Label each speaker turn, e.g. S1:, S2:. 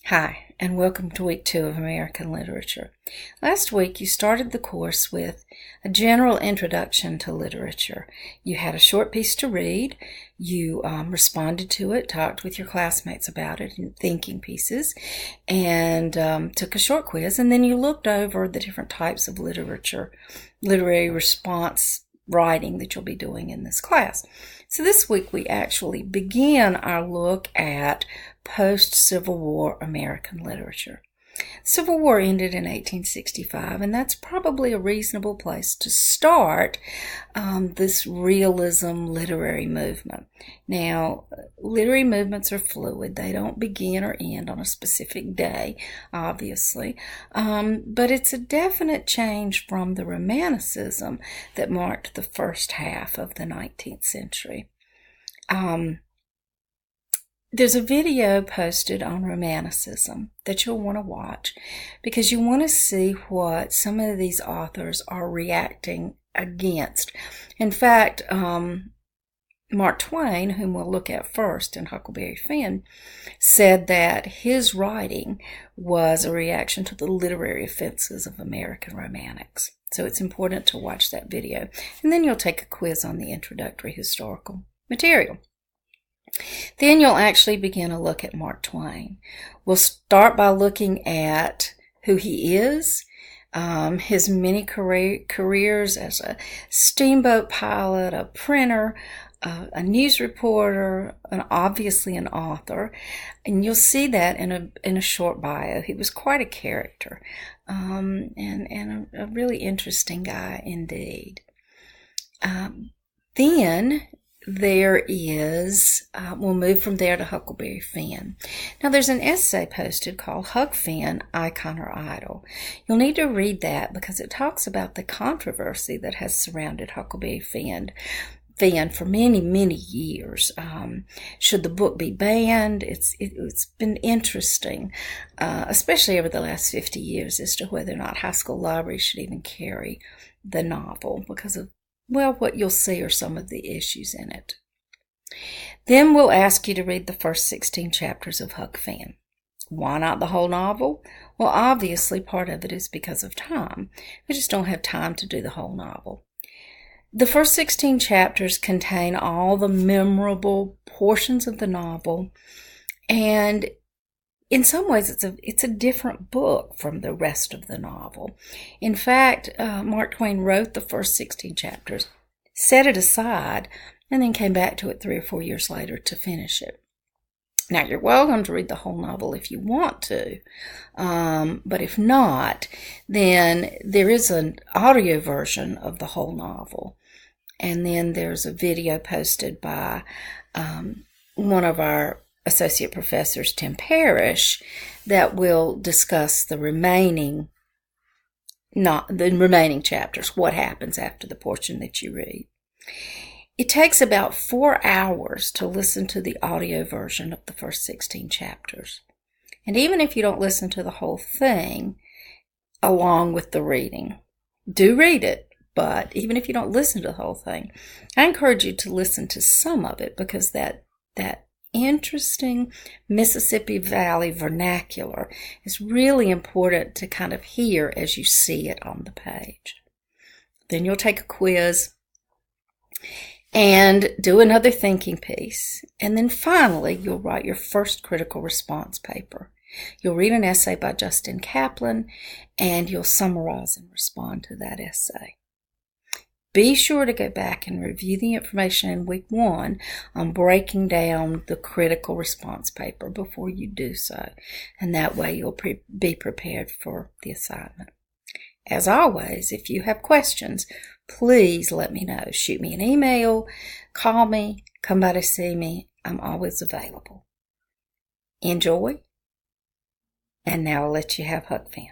S1: Hi, and welcome to week 2 of American Literature. Last week you started the course with a general introduction to literature. You had a short piece to read, you responded to it, talked with your classmates about it in thinking pieces, and took a short quiz, and then you looked over the different types of literary response writing that you'll be doing in this class. So this week we actually begin our look at post-Civil War American literature. Civil War ended in 1865, and that's probably a reasonable place to start this realism literary movement. Now, literary movements are fluid. They don't begin or end on a specific day, obviously, but it's a definite change from the Romanticism that marked the first half of the 19th century. There's a video posted on Romanticism that you'll want to watch because you want to see what some of these authors are reacting against. In fact, Mark Twain, whom we'll look at first in Huckleberry Finn, said that his writing was a reaction to the literary offenses of American romantics. So it's important to watch that video. And then you'll take a quiz on the introductory historical material. Then you'll actually begin a look at Mark Twain. We'll start by looking at who he is, his many careers as a steamboat pilot, a printer, a news reporter, and obviously an author. And you'll see that in a short bio. He was quite a character, and a really interesting guy indeed. Then there is, we'll move from there to Huckleberry Finn. Now there's an essay posted called Huck Finn, Icon or Idol. You'll need to read that because it talks about the controversy that has surrounded Huckleberry Finn for many, many years. Should the book be banned? It's been interesting, especially over the last 50 years, as to whether or not high school libraries should even carry the novel because of, well, what you'll see are some of the issues in it. Then we'll ask you to read the first 16 chapters of Huck Finn. Why not the whole novel? Well, obviously part of it is because of time. We just don't have time to do the whole novel. The first 16 chapters contain all the memorable portions of the novel, and in some ways it's a different book from the rest of the novel. In fact, Mark Twain wrote the first 16 chapters, set it aside, and then came back to it 3 or 4 years later to finish it. Now, you're welcome to read the whole novel if you want to, but if not, then there is an audio version of the whole novel. And then there's a video posted by one of our associate professors, Tim Parrish, that will discuss the remaining chapters, what happens after the portion that you read. It takes about 4 hours to listen to the audio version of the first 16 chapters. And even if you don't listen to the whole thing along with the reading, do read it. But even if you don't listen to the whole thing, I encourage you to listen to some of it because that interesting Mississippi Valley vernacular is really important to kind of hear as you see it on the page. Then you'll take a quiz and do another thinking piece. And then finally, you'll write your first critical response paper. You'll read an essay by Justin Kaplan, and you'll summarize and respond to that essay. Be sure to go back and review the information in week 1 on breaking down the critical response paper before you do so. And that way you'll be prepared for the assignment. As always, if you have questions, please let me know. Shoot me an email, call me, come by to see me. I'm always available. Enjoy. And now I'll let you have Huck Finn.